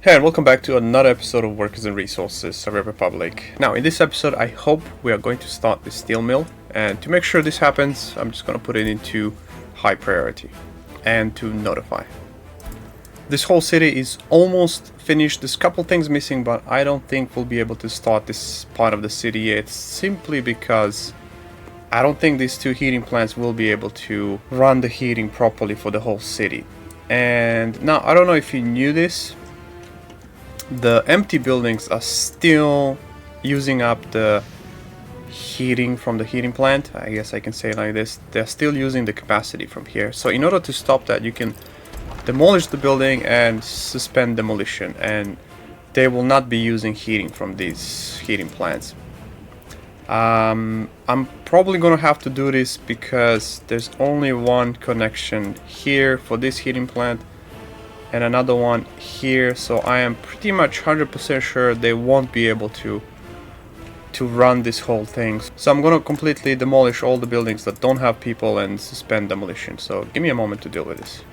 Hey, and welcome back to another episode of Workers and Resources, Survey Republic. Now, in this episode, I hope we are going to start the steel mill, and to make sure this happens, I'm just going to put it into high priority, and to notify. This whole city is almost finished. There's a couple things missing, but I don't think we'll be able to start this part of the city yet, simply because I don't think these two heating plants will be able to run the heating properly for the whole city. And now, I don't know if you knew this, the empty buildings are still using up the heating from the heating plant. I guess I can say it like this. They're still using the capacity from here. So in order to stop that, you can demolish the building and suspend demolition, and they will not be using heating from these heating plants. I'm probably gonna have to do this because there's only one connection here for this heating plant and another one here, so I am pretty much 100% sure they won't be able to run this whole thing. So I'm gonna completely demolish all the buildings that don't have people and suspend demolition. So give me a moment to deal with this.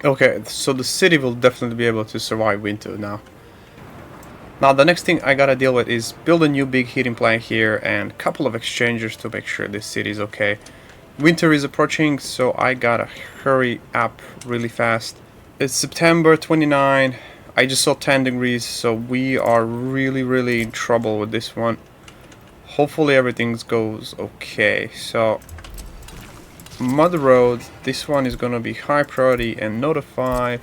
Okay, so the city will definitely be able to survive winter now. Now the next thing I gotta deal with is build a new big heating plant here and a couple of exchangers to make sure this city is okay. Winter is approaching, so I gotta hurry up really fast. It's September 29. I just saw 10 degrees, so we are really in trouble with this one. Hopefully everything goes okay. So Mud Road, this one is gonna be high priority and notify.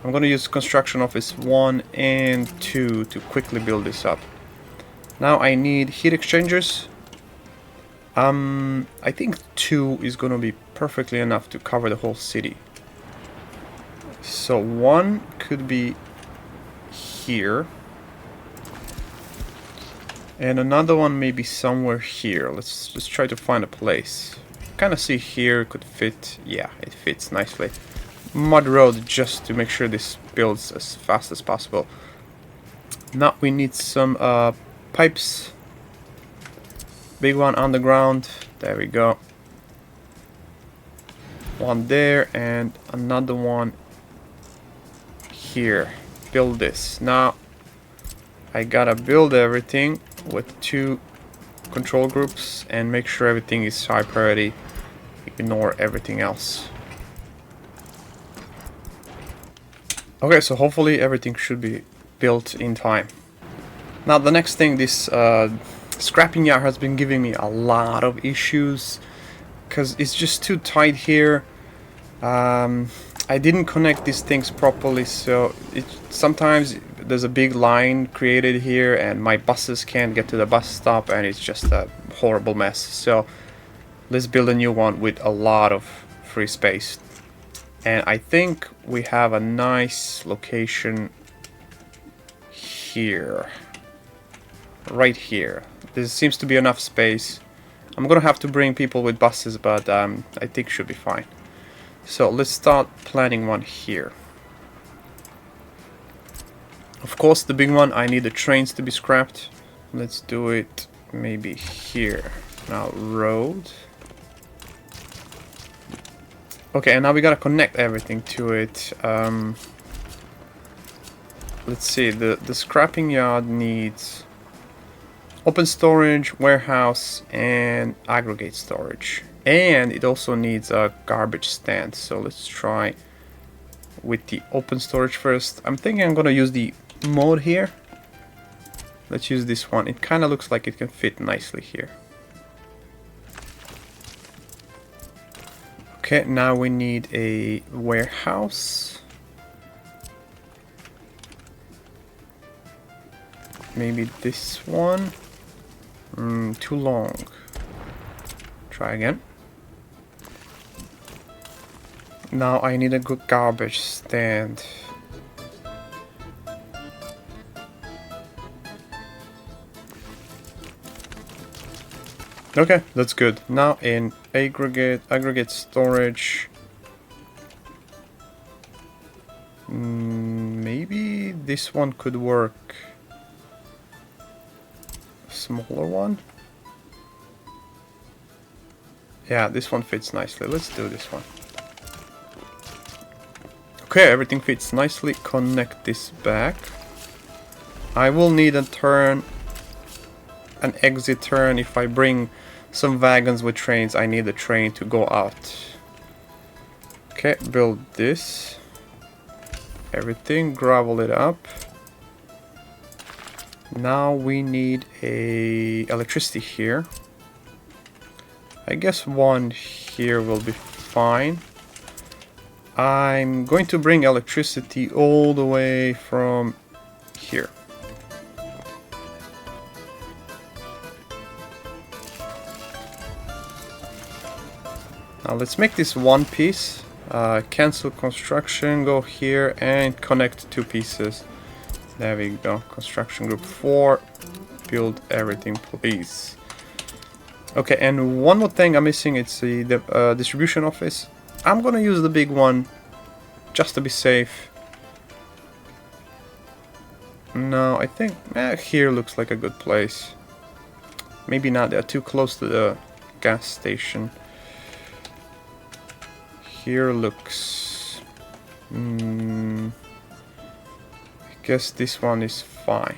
I'm gonna use construction office 1 and 2 to quickly build this up. Now I need heat exchangers. I think 2 is gonna be perfectly enough to cover the whole city. So 1 could be here, and another one maybe somewhere here. Let's just try to find a place. Kind of see here could fit. Yeah, it fits nicely. Mud Road, just to make sure this builds as fast as possible. Now we need some pipes. Big one underground. There we go. One there and another one here. Build this. Now I gotta build everything with 2 control groups and make sure everything is high priority. Ignore everything else. Okay, so hopefully everything should be built in time. Now the next thing, this scrapping yard has been giving me a lot of issues because it's just too tight here. I didn't connect these things properly, so sometimes there's a big line created here and my buses can't get to the bus stop, and it's just a horrible mess. So let's build a new one with a lot of free space. And I think we have a nice location here. Right here. There seems to be enough space. I'm gonna have to bring people with buses, but I think should be fine. So let's start planning one here. Of course, the big one, I need the trains to be scrapped. Let's do it maybe here. Now, road. Okay, and now we gotta connect everything to it. Let's see, the scrapping yard needs open storage, warehouse, and aggregate storage. And it also needs a garbage stand. So let's try with the open storage first. I'm thinking I'm gonna use the mode here. Let's use this one. It kind of looks like it can fit nicely here. Okay, now we need a warehouse. Maybe this one. Too long. Try again. Now I need a good garbage stand. Okay, that's good. Now in aggregate storage. Maybe this one could work. Smaller one. Yeah, this one fits nicely. Let's do this one. Okay, everything fits nicely. Connect this back. I will need a turn, an exit turn. If I bring some wagons with trains, I need a train to go out. Okay, build this. Everything, gravel it up. Now we need a electricity here. I guess one here will be fine. I'm going to bring electricity all the way from here. Now let's make this one piece. Cancel construction, go here and connect two pieces. There we go. Construction group 4. Build everything, please. Okay, and one more thing I'm missing, it's the distribution office. I'm gonna use the big one just to be safe. No, I think here looks like a good place. Maybe not, they're too close to the gas station. Here looks... I guess this one is fine.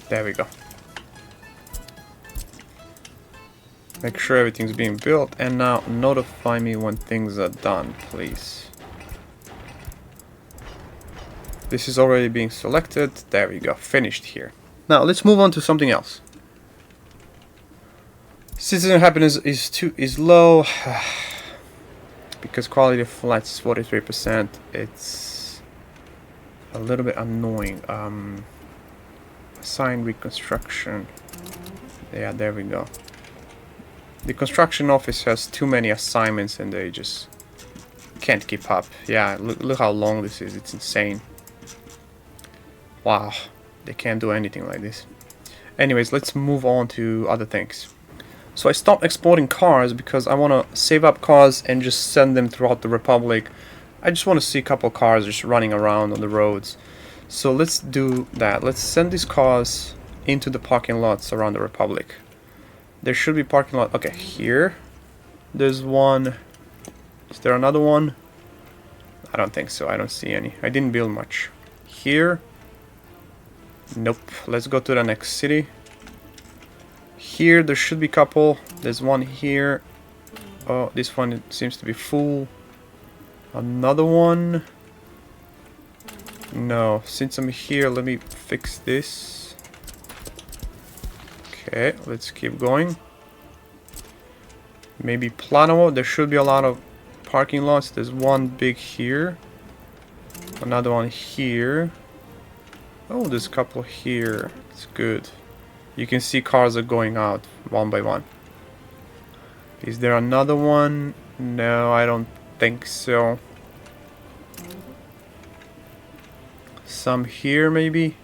There we go. Make sure everything's being built, and now notify me when things are done, please. This is already being selected. There we go, finished here. Now let's move on to something else. Citizen happiness is low because quality of flats is 43%. It's a little bit annoying. Assign reconstruction. Yeah, there we go. The construction office has too many assignments and they just can't keep up. Yeah, look how long this is. It's insane. Wow, they can't do anything like this. Anyways, let's move on to other things. So I stopped exporting cars because I want to save up cars and just send them throughout the Republic. I just want to see a couple cars just running around on the roads. So let's do that. Let's send these cars into the parking lots around the Republic. There should be parking lot. Okay, here. There's one. Is there another one? I don't think so. I don't see any. I didn't build much. Here. Nope. Let's go to the next city. Here, there should be a couple. There's one here. Oh, this one seems to be full. Another one. No. Since I'm here, let me fix this. Okay, let's keep going. Maybe Plano. There should be a lot of parking lots. There's one big here. Another one here. Oh, there's a couple here. It's good. You can see cars are going out one by one. Is there another one? No, I don't think so. Some here maybe?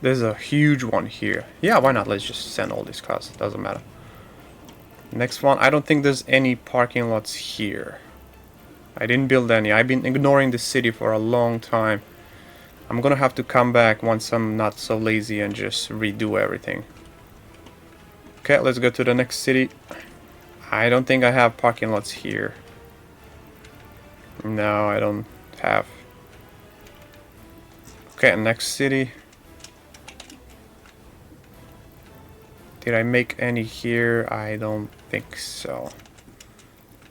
There's a huge one here. Yeah, why not? Let's just send all these cars. It doesn't matter. Next one. I don't think there's any parking lots here. I didn't build any. I've been ignoring the city for a long time. I'm gonna have to come back once I'm not so lazy and just redo everything. Okay, let's go to the next city. I don't think I have parking lots here. No, I don't have. Okay, next city. Did I make any here? I don't think so.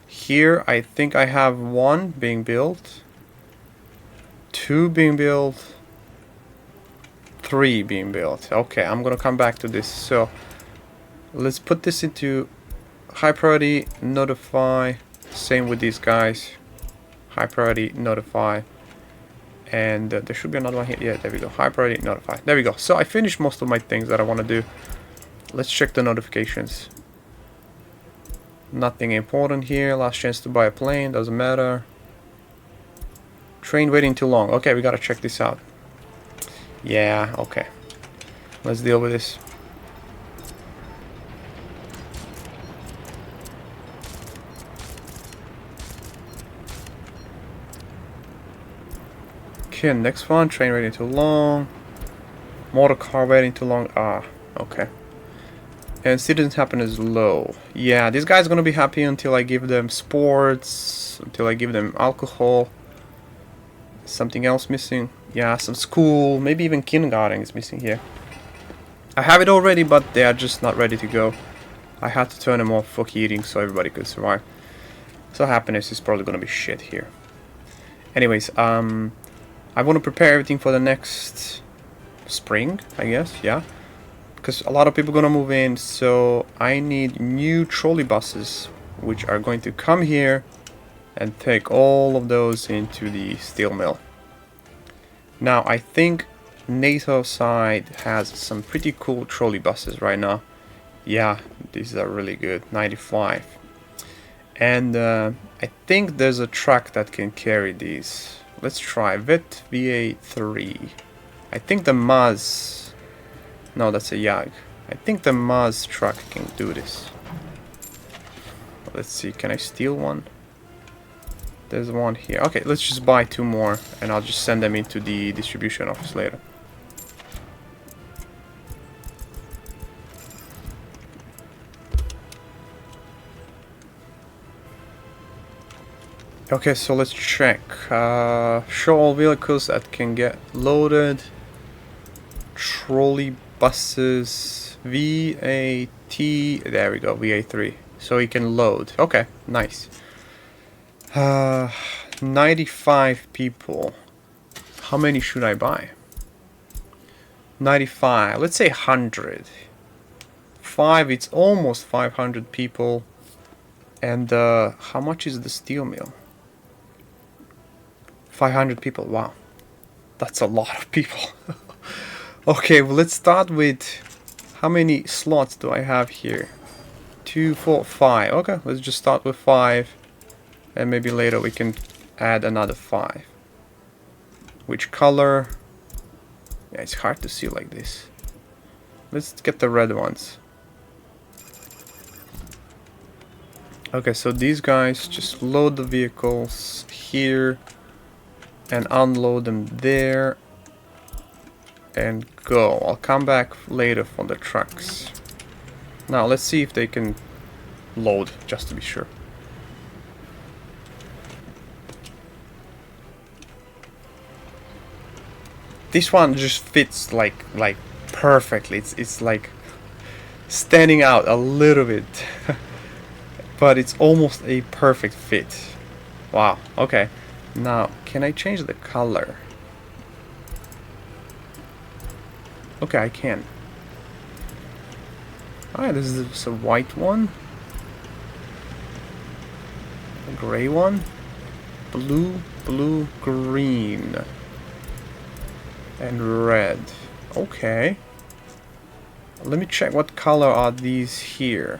Here, I think I have one being built. 2 being built. 3 being built. Okay, I'm gonna come back to this. So, let's put this into high priority, notify. Same with these guys. High priority, notify. And there should be another one here. Yeah, there we go. High priority, notify. There we go. So I finished most of my things that I want to do. Let's check the notifications. Nothing important here. Last chance to buy a plane. Doesn't matter. Train waiting too long. Okay, we gotta check this out. Yeah, okay. Let's deal with this. Okay, next one. Train waiting too long. Motorcar waiting too long. Ah, okay. And citizens happiness low. Yeah, this guy's gonna be happy until I give them sports, until I give them alcohol. Something else missing? Yeah, some school, maybe even kindergarten is missing here. I have it already, but they are just not ready to go. I had to turn them off for eating so everybody could survive. So happiness is probably gonna be shit here. Anyways, I want to prepare everything for the next spring, I guess, yeah. Because a lot of people are gonna move in, so I need new trolley buses, which are going to come here and take all of those into the steel mill. Now, I think NATO side has some pretty cool trolley buses right now. Yeah, these are really good, 95. And I think there's a truck that can carry these. Let's try VET VA3. I think the Maz... No, that's a Jag. I think the Maz truck can do this. Let's see, can I steal one? There's one here. Okay, let's just buy 2 more and I'll just send them into the distribution office later. Okay, so let's check. Show all vehicles that can get loaded. Trolley buses. VAT. There we go, VA3. So he can load. Okay, nice. 95 people. How many should I buy? 95. Let's say 100. 5, it's almost 500 people. And how much is the steel mill? 500 people. Wow. That's a lot of people. Okay, well, let's start with... How many slots do I have here? 2, 4, 5. Okay, let's just start with 5. And maybe later we can add another 5. Which color? Yeah, it's hard to see like this. Let's get the red ones. Okay, so these guys just load the vehicles here and unload them there and go. I'll come back later for the trucks. Now let's see if they can load, just to be sure. This one just fits like perfectly. It's like standing out a little bit. But it's almost a perfect fit. Wow, okay. Now, can I change the color? Okay, I can. Alright, this is a white one. A gray one. Blue, blue, green. And red. Okay. Let me check what color are these here.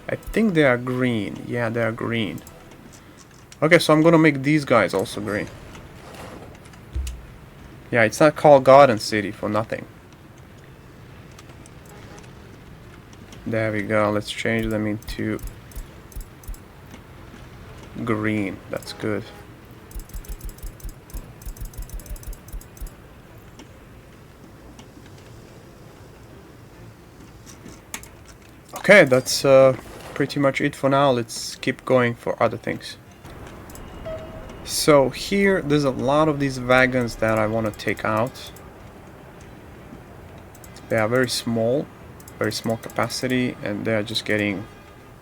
I think they are green. Yeah, they are green. Okay, so I'm gonna make these guys also green. Yeah, it's not called Garden City for nothing. There we go. Let's change them into green. That's good. Okay, that's pretty much it for now. Let's keep going for other things. So here, there's a lot of these wagons that I want to take out. They are very small capacity, and they are just getting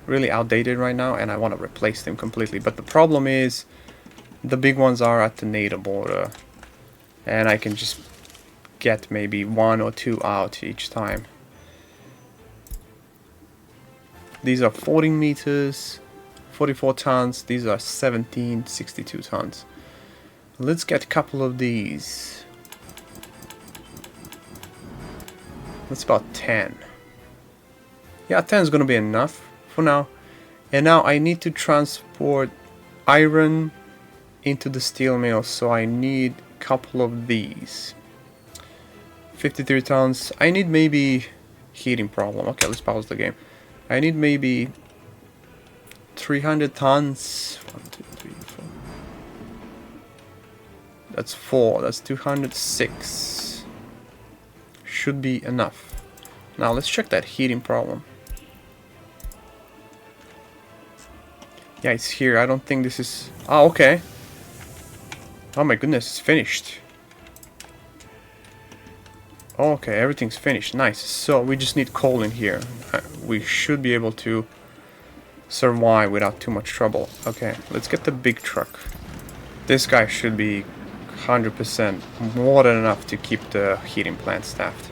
really outdated right now, and I want to replace them completely. But the problem is, the big ones are at the NATO border, and I can just get maybe 1 or 2 out each time. These are 14 meters, 44 tons. These are 17, 62 tons. Let's get a couple of these. That's about 10. Yeah, 10 is going to be enough for now. And now I need to transport iron into the steel mill, so I need a couple of these. 53 tons. I need maybe heating problem. Okay, let's pause the game. I need maybe 300 tons. 1, 2, 3, 4. That's 4. That's 206. Should be enough. Now let's check that heating problem. Yeah, it's here. I don't think this is... Oh, okay. Oh my goodness, it's finished. Okay, everything's finished. Nice. So we just need coal in here. We should be able to survive without too much trouble. Okay, let's get the big truck. This guy should be 100% more than enough to keep the heating plant staffed.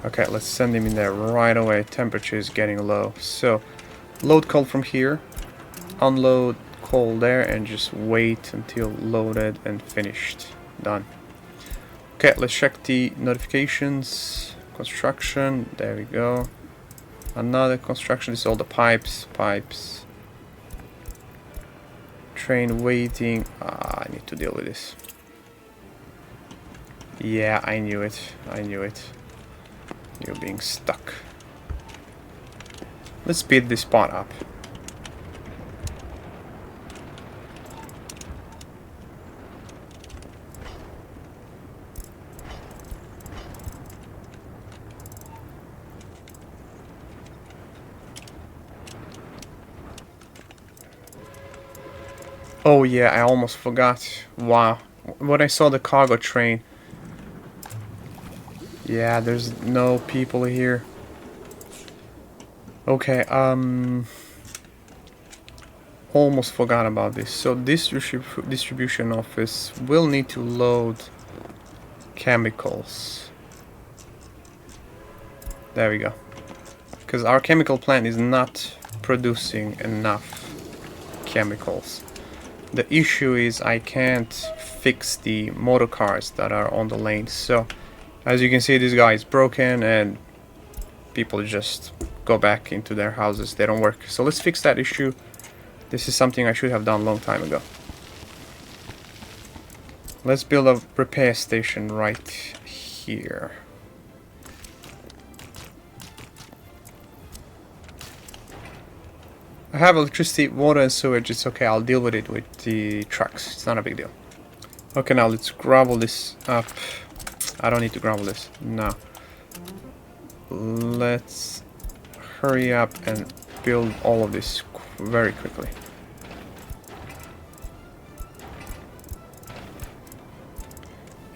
Okay, let's send him in there right away. Temperature is getting low. So, load coal from here. Unload coal there and just wait until loaded and finished. Done. Okay, let's check the notifications. Construction. There we go. Another construction. This is all the pipes. Pipes. Train waiting. I need to deal with this. Yeah, I knew it. I knew it. You're being stuck. Let's speed this spot up. Oh yeah, I almost forgot. Wow. When I saw the cargo train. Yeah, there's no people here. Okay, almost forgot about this. So this distribution office will need to load chemicals. There we go. Because our chemical plant is not producing enough chemicals. The issue is I can't fix the motor cars that are on the lane. So as you can see, this guy is broken and people just go back into their houses. They don't work. So let's fix that issue. This is something I should have done a long time ago. Let's build a repair station right here. I have electricity, water and sewage. It's okay. I'll deal with it with the trucks. It's not a big deal. Okay, now let's gravel this up. I don't need to gravel this. No. Let's hurry up and build all of this very quickly.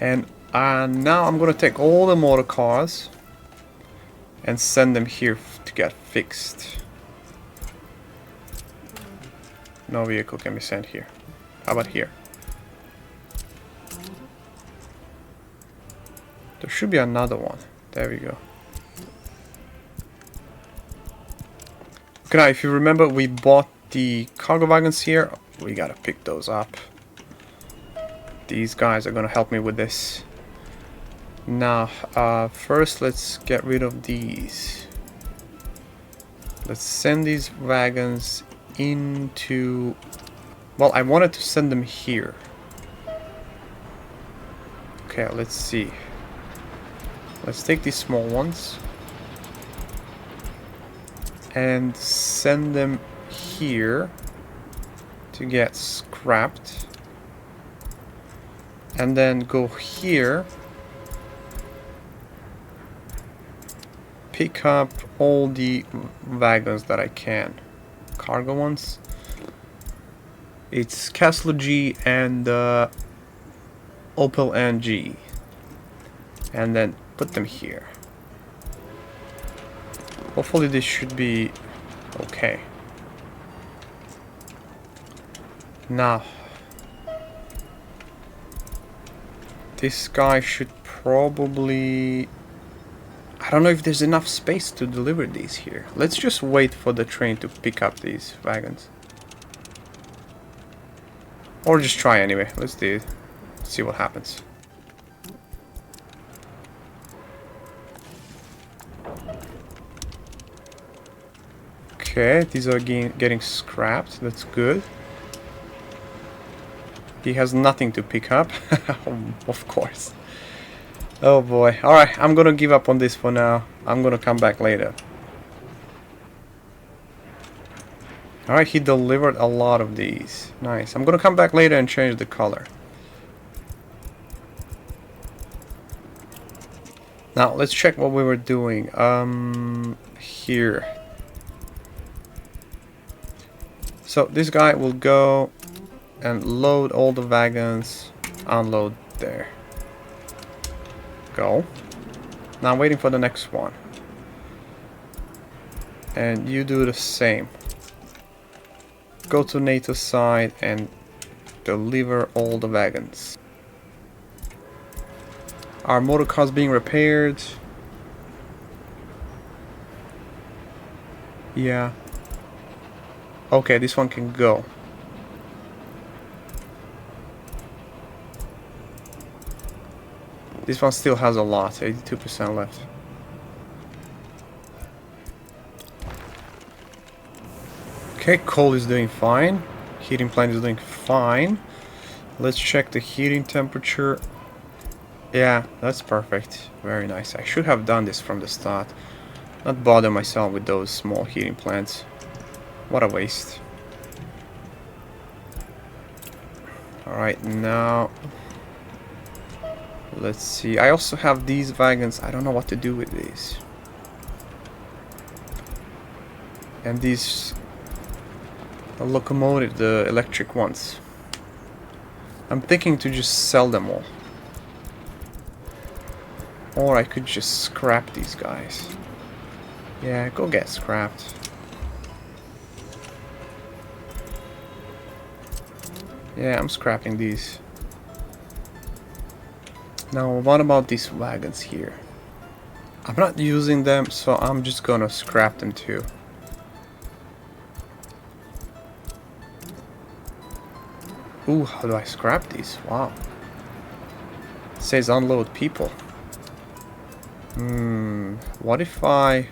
And now I'm gonna take all the motor cars and send them here to get fixed. No vehicle can be sent here. How about here? There should be another one. There we go. Okay, now if you remember, we bought the cargo wagons here. We gotta pick those up. These guys are gonna help me with this. Now, first let's get rid of these. Let's send these wagons into... Well, I wanted to send them here. Okay, let's see. Let's take these small ones and send them here to get scrapped, and then go here, pick up all the wagons that I can, cargo ones. It's Castle G and Opel NG, and then put them here. Hopefully this should be okay. Now, this guy should probably... I don't know if there's enough space to deliver these here. Let's just wait for the train to pick up these wagons. Or just try anyway. Let's do it. See what happens. Okay, these are getting scrapped. That's good. He has nothing to pick up. Of course. Oh boy. Alright, I'm gonna give up on this for now. I'm gonna come back later. Alright, he delivered a lot of these. Nice. I'm gonna come back later and change the color. Now, let's check what we were doing. Here. So, this guy will go and load all the wagons. Unload there. Go. Now I'm waiting for the next one. And you do the same. Go to NATO's side and deliver all the wagons. Our motor car's being repaired. Yeah. Okay, this one can go. This one still has a lot, 82% left. Okay, coal is doing fine. Heating plant is doing fine. Let's check the heating temperature. Yeah, that's perfect. Very nice. I should have done this from the start. Not bother myself with those small heating plants. What a waste. Alright, now... let's see. I also have these wagons. I don't know what to do with these. And these... the locomotive, the electric ones. I'm thinking to just sell them all. Or I could just scrap these guys. Yeah, go get scrapped. Yeah, I'm scrapping these. Now, what about these wagons here? I'm not using them, so I'm just gonna scrap them too. Ooh, how do I scrap these? Wow. It says unload people. What if I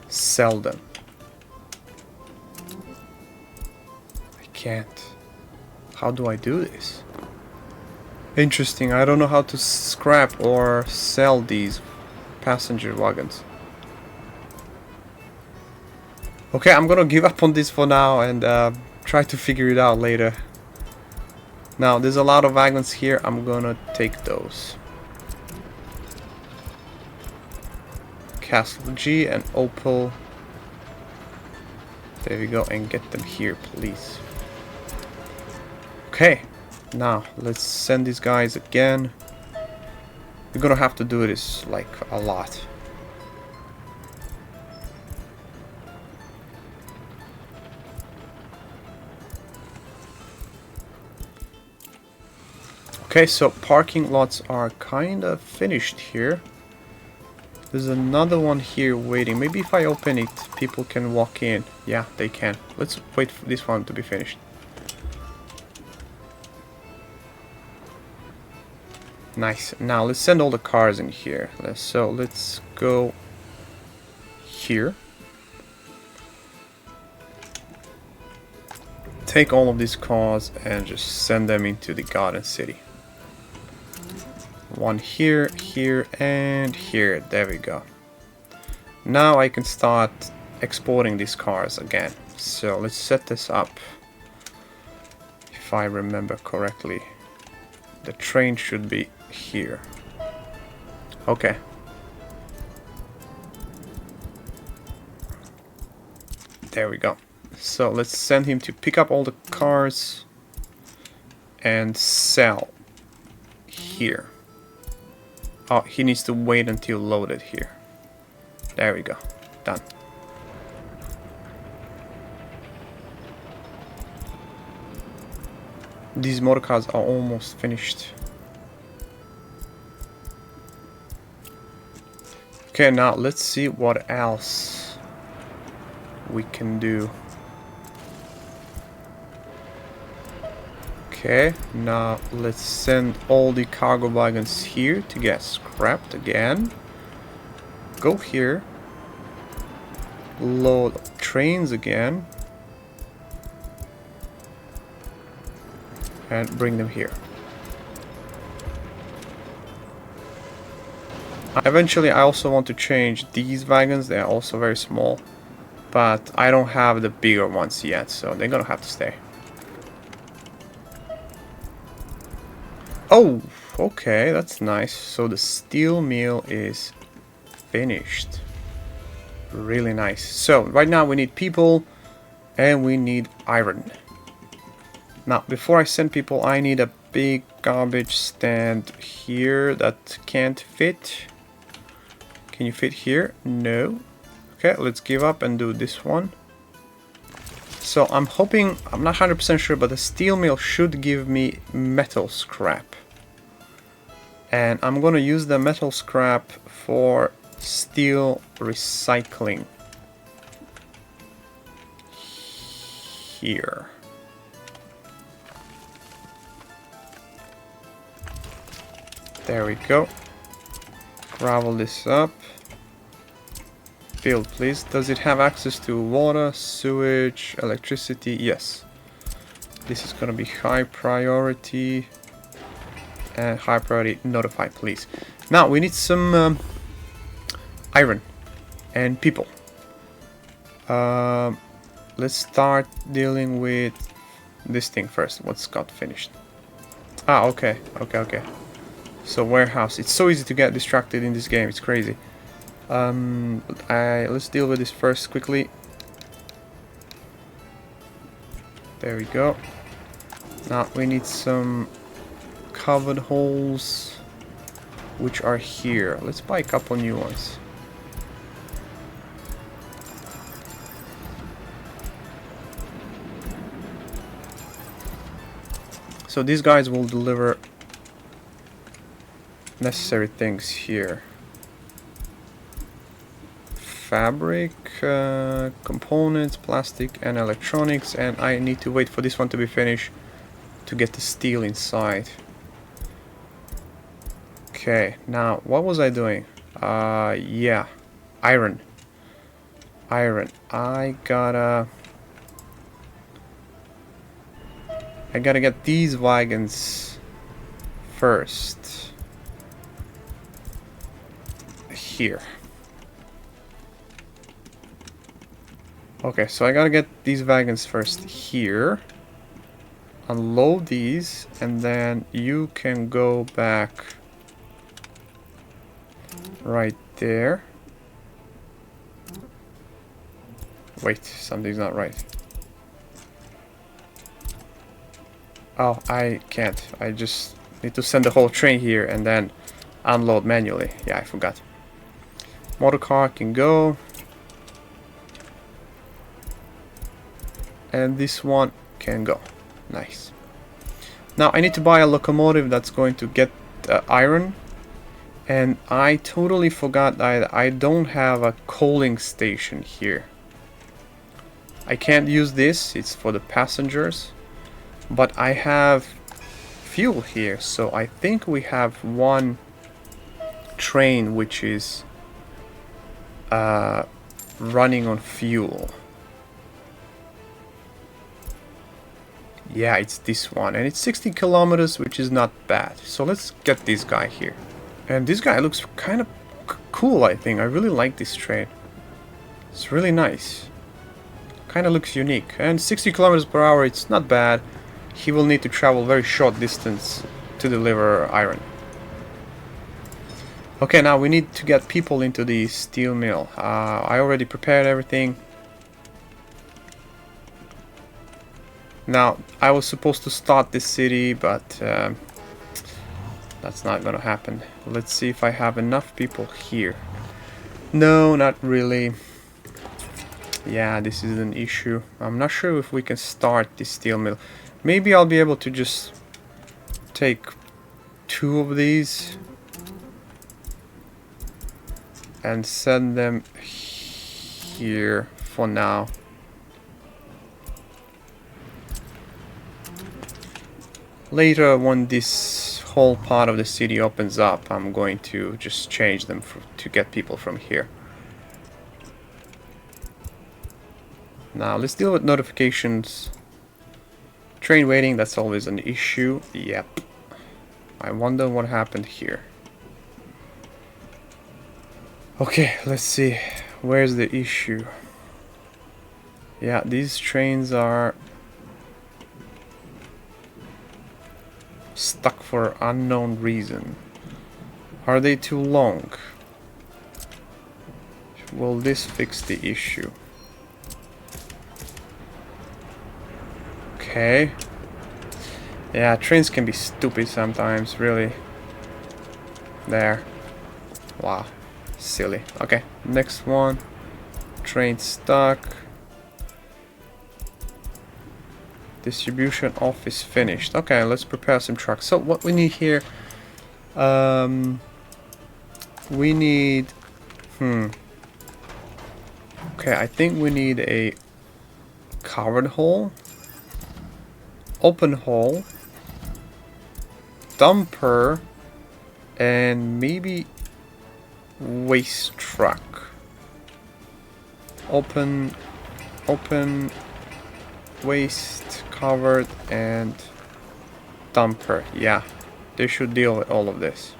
sell them? I can't. How do I do this? Interesting, I don't know how to scrap or sell these passenger wagons. Okay, I'm gonna give up on this for now and try to figure it out later. Now, there's a lot of wagons here. I'm gonna take those. Castle G and Opal. There we go, and get them here, please. Okay, now let's send these guys again. We're gonna have to do this like a lot. Okay, so parking lots are kind of finished here. There's another one here waiting. Maybe if I open it, people can walk in. Yeah, they can. Let's wait for this one to be finished. Nice. Now let's send all the cars in here. So let's go here. Take all of these cars and just send them into the Garden City. One here, here, and here. There we go. Now I can start exporting these cars again. So let's set this up. If I remember correctly, the train should be here. Okay. There we go. So let's send him to pick up all the cars and sell here. Oh, he needs to wait until loaded here. There we go. Done. These motor cars are almost finished. Okay, now let's see what else we can do. Okay, now let's send all the cargo wagons here to get scrapped again. Go here. Load trains again and bring them here. Eventually I also want to change these wagons. They are also very small, but I don't have the bigger ones yet, so they're gonna have to stay. Oh, okay, that's nice. So the steel mill is finished. Really nice. So right now we need people and we need iron. Now before I send people, I need a big garbage stand here that can't fit. Can you fit here? No. Okay, let's give up and do this one. So I'm hoping, I'm not 100% sure, but the steel mill should give me metal scrap. And I'm gonna use the metal scrap for steel recycling. Here. There we go. Gravel this up. Build, please. Does it have access to water, sewage, electricity? Yes. This is gonna be high priority. And high priority, notify, please. Now we need some iron and people. Let's start dealing with this thing first. What's got finished? Ah, okay. So warehouse. It's so easy to get distracted in this game. It's crazy. Let's deal with this first quickly. There we go. Now we need some covered holes, which are here. Let's buy a couple new ones. So these guys will deliver necessary things here. Fabric, components, plastic and electronics, and I need to wait for this one to be finished to get the steel inside. Okay, now what was I doing? Yeah, iron. I gotta get these wagons first. Here. Okay, so I gotta get these wagons first here. Unload these, and then you can go back right there. Wait, something's not right. Oh, I can't. I just need to send the whole train here and then unload manually. Yeah, I forgot. Motorcar can go. And this one can go. Nice. Now I need to buy a locomotive that's going to get iron. And I totally forgot that I don't have a coaling station here. I can't use this, it's for the passengers. But I have fuel here, so I think we have one train which is running on fuel. Yeah, it's this one, and it's 60 kilometers, which is not bad. So let's get this guy here. And this guy looks kind of cool, I think. I really like this train. It's really nice. Kind of looks unique. And 60 kilometers per hour, it's not bad. He will need to travel very short distance to deliver iron. Okay, now we need to get people into the steel mill. I already prepared everything. Now, I was supposed to start this city, but that's not gonna happen. Let's see if I have enough people here. No, not really. Yeah, this is an issue. I'm not sure if we can start this steel mill. Maybe I'll be able to just take 2 of these and send them here for now. Later, when this whole part of the city opens up, I'm going to just change them to get people from here. Now let's deal with notifications. Train waiting, that's always an issue. Yep. I wonder what happened here. Okay, let's see. Where's the issue? Yeah, these trains are stuck for unknown reason. Are they too long? Will this fix the issue? Okay. Yeah, trains can be stupid sometimes, really. There. Wow. Silly. Okay, next one. Train stuck. Distribution office finished. Okay, let's prepare some trucks. So what we need here, we need, okay, I think we need a covered hole, open hole, dumper, and maybe waste truck. Open, waste, covered, and dumper. Yeah, they should deal with all of this.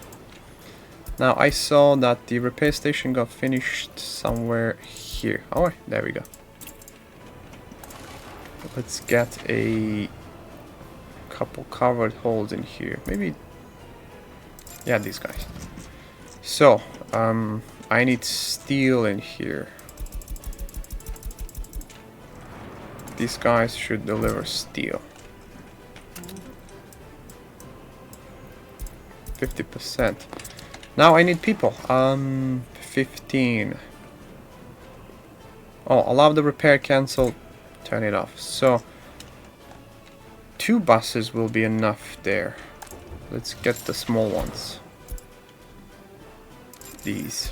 Now I saw that the repair station got finished somewhere here. Oh, there we go. Let's get a couple covered holes in here. Maybe, yeah, these guys. So, I need steel in here. These guys should deliver steel. 50%. Now I need people. 15. Oh, allow the repair, cancel, turn it off. So 2 buses will be enough there. Let's get the small ones. These.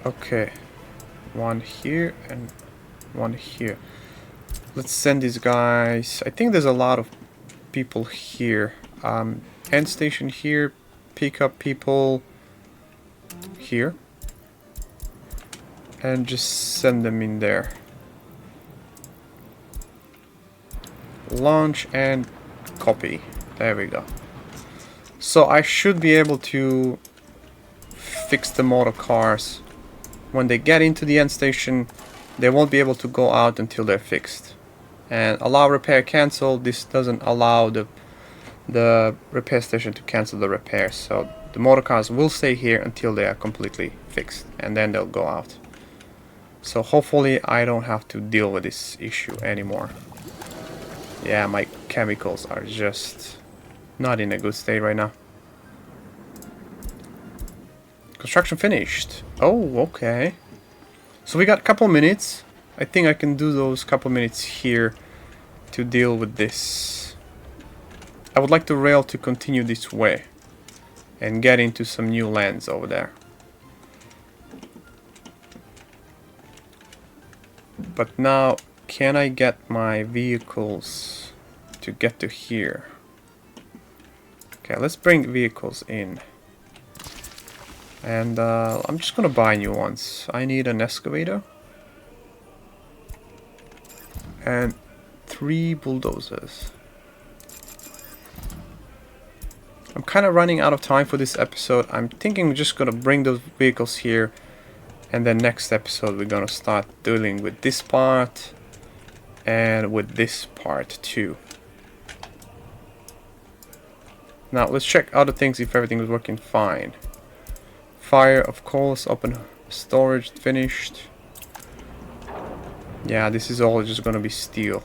Okay, 1 here and 1 here. Let's send these guys. I think there's a lot of people here. End station here, pick up people here, and just send them in there. Launch and copy. There we go. So I should be able to fix the motor cars. When they get into the end station, they won't be able to go out until they're fixed. And allow repair, cancel. This doesn't allow the repair station to cancel the repairs. So the motor cars will stay here until they are completely fixed, and then they'll go out. So hopefully I don't have to deal with this issue anymore. Yeah, my chemicals are just not in a good state right now. Construction finished. Oh, okay. So we got a couple minutes. I think I can do those couple minutes here to deal with this. I would like the rail to continue this way and get into some new lands over there. But now, can I get my vehicles to get to here? Okay, let's bring vehicles in. And I'm just gonna buy new ones. I need an excavator and 3 bulldozers. I'm kind of running out of time for this episode. I'm thinking we're just gonna bring those vehicles here, and then next episode we're gonna start dealing with this part and with this part too. Now let's check other things if everything is working fine. Fire, of course. Open storage, finished. Yeah, this is all just gonna be steel.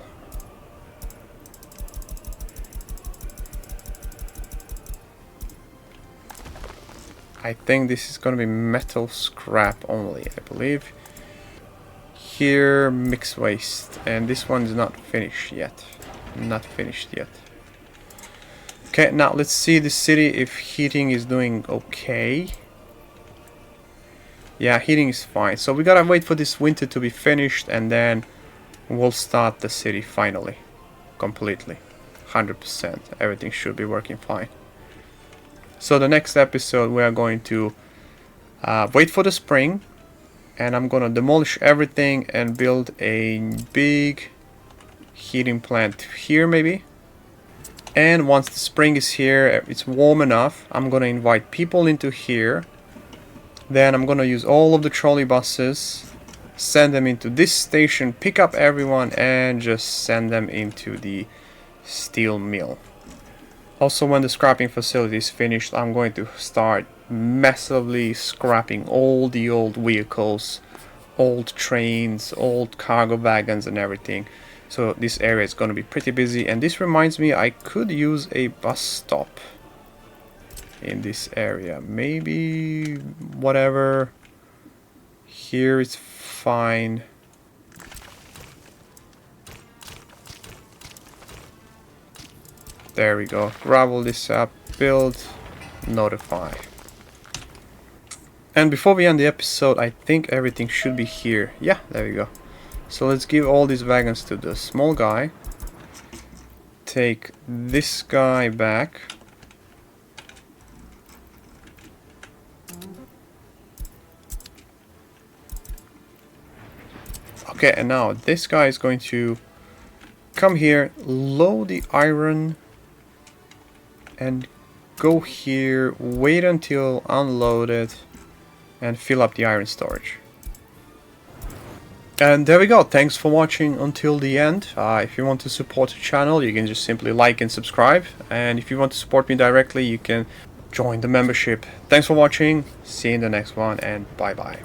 I think this is gonna be metal scrap only, I believe. Here, mixed waste, and this one's not finished yet. Not finished yet. Okay, now let's see the city if heating is doing okay. Yeah, heating is fine. So we gotta wait for this winter to be finished, and then we'll start the city finally. Completely. 100%. Everything should be working fine. So the next episode we are going to wait for the spring, and I'm gonna demolish everything and build a big heating plant here maybe. And once the spring is here, it's warm enough, I'm gonna invite people into here. Then I'm gonna use all of the trolley buses, send them into this station, pick up everyone, and just send them into the steel mill. Also, when the scrapping facility is finished, I'm going to start massively scrapping all the old vehicles, old trains, old cargo wagons and everything. So this area is going to be pretty busy, and this reminds me I could use a bus stop in this area. Maybe whatever. Here is fine. There we go. Gravel this up, build, notify. And before we end the episode, I think everything should be here. Yeah, there we go. So let's give all these wagons to the small guy. Take this guy back. Okay, and now this guy is going to come here, load the iron, and go here, wait until unloaded, and fill up the iron storage. And there we go. Thanks for watching until the end. If you want to support the channel, you can just simply like and subscribe. And if you want to support me directly, you can join the membership. Thanks for watching. See you in the next one, and bye bye.